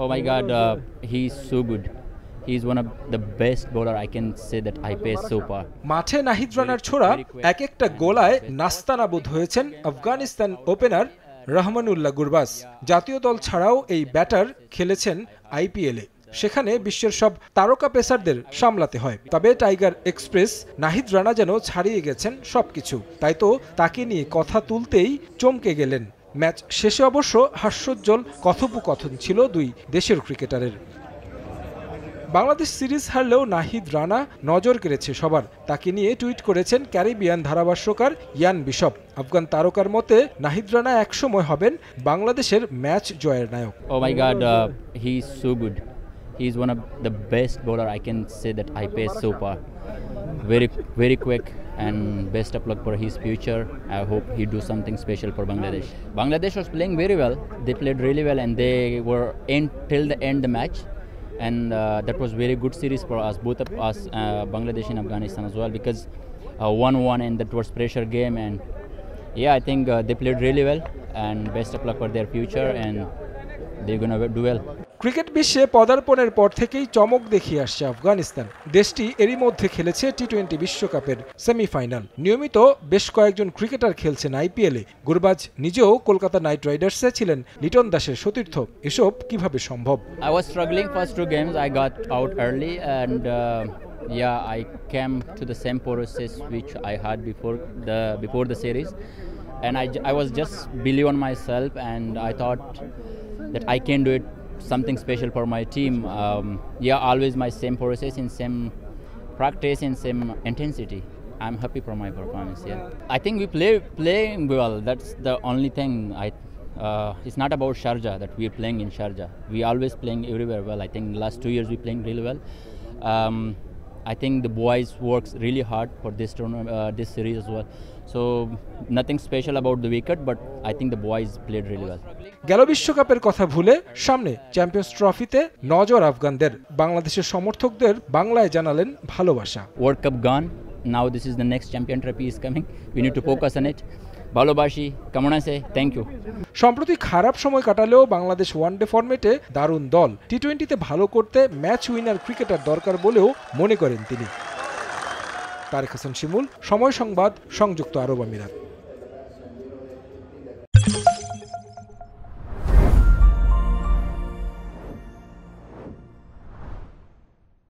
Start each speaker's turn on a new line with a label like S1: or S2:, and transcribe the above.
S1: Oh my God, he's so good. He's one of the best bowler I can say that I faced so far.
S2: মাঠে নাহিদ রানার ছোড়া এক একটা গোলায় নাস্তানাবুদ হয়েছেন Afghanistan opener Rahmanullah Gurbaz. জাতীয় দল ছাড়াও এই ব্যাটার খেলেছেন আইপিএলে, সেখানে বিশ্বের সব তারকা পেসারদের সামলাতে হয়। তবে টাইগার এক্সপ্রেস নাহিদ রানা যেন ছাড়িয়ে গেছেন সবকিছু, তাই তো তাকে নিয়ে কথা তুলতেই চমকে গেলেন। ম্যাচ শেষে অবশ্য হাস্যোজ্জ্বল কথোপকথন ছিল দুই দেশের ক্রিকেটারের। বাংলাদেশ সিরিজ হারলেও নাহিদ রানা নজর কেড়েছে সবার। তাকে নিয়ে টুইট করেছেন ক্যারিবিয়ান ধারাভাষ্যকার ইয়ান বিশপ। আফগান তারকার মতে নাহিদ রানা একসময় হবেন বাংলাদেশের ম্যাচ জয়ের নায়ক।
S1: Oh my God, he's so good. He's one of the best bowler I can say that I faced so far. Very quick, and best of luck for his future. I hope he do something special for Bangladesh. Bangladesh was playing very well. They played really well, and they were in till the end the match. And that was very good series for us, both of us, Bangladesh and Afghanistan as well, because 1-1 and that was pressure game. And yeah, I think they played really well, and best of luck for their future, and they're gonna do well.
S2: Cricket বিশ্বে পদার্পণের পর থেকেই চমক দেখিয়ে আসছে আফগানিস্তান। দেশটি এরই মধ্যে খেলেছে টি-20 বিশ্বকাপের সেমিফাইনাল। নিয়মিত বেশ কয়েকজন ক্রিকেটার খেলছেন আইপিএলে। গুরবাজ নিজেও কলকাতা নাইট রাইডার্সে ছিলেন লিটন দাসের সতীর্থ। এসব কিভাবে সম্ভব?
S1: I was struggling first two games. I got out early, and yeah, I came to the same process which I had before the series, and I was just believe on myself, and I thought that I can do it. Something special for my team. Yeah, always my same process in same practice in same intensity. I'm happy for my performance. Yeah, I think we playing well. That's the only thing. It's not about Sharjah that we're playing in Sharjah. We always playing everywhere well. I think the last 2 years we playing really well. I think the boys works really hard for this tournament, this series as well. So nothing special about the wicket, but I think the boys played really well.
S2: গেল বিশ্বকাপের কথা ভুলে সামনে champions ট্রফিতে নজর আফগানদের। বাংলাদেশের সমর্থকদের বাংলায় জানালেন ভালোবাসা।
S1: World Cup gone. Now this is the next champion trophy is coming. We need to focus on it. ভালোবাসি, কেমন আছে? Thank you.
S2: সম্প্রতি খারাপ সময় কাটালেও বাংলাদেশ ওয়ানডে ফরম্যাটে দারুণ দল। টি-20তে ভালো করতে ম্যাচ উইনার ক্রিকেটার দরকার বলেও মনে করেন তিনি। তারেক হাসান শিমুল, সময় সংবাদ, সংযুক্ত আরব আমিরাত।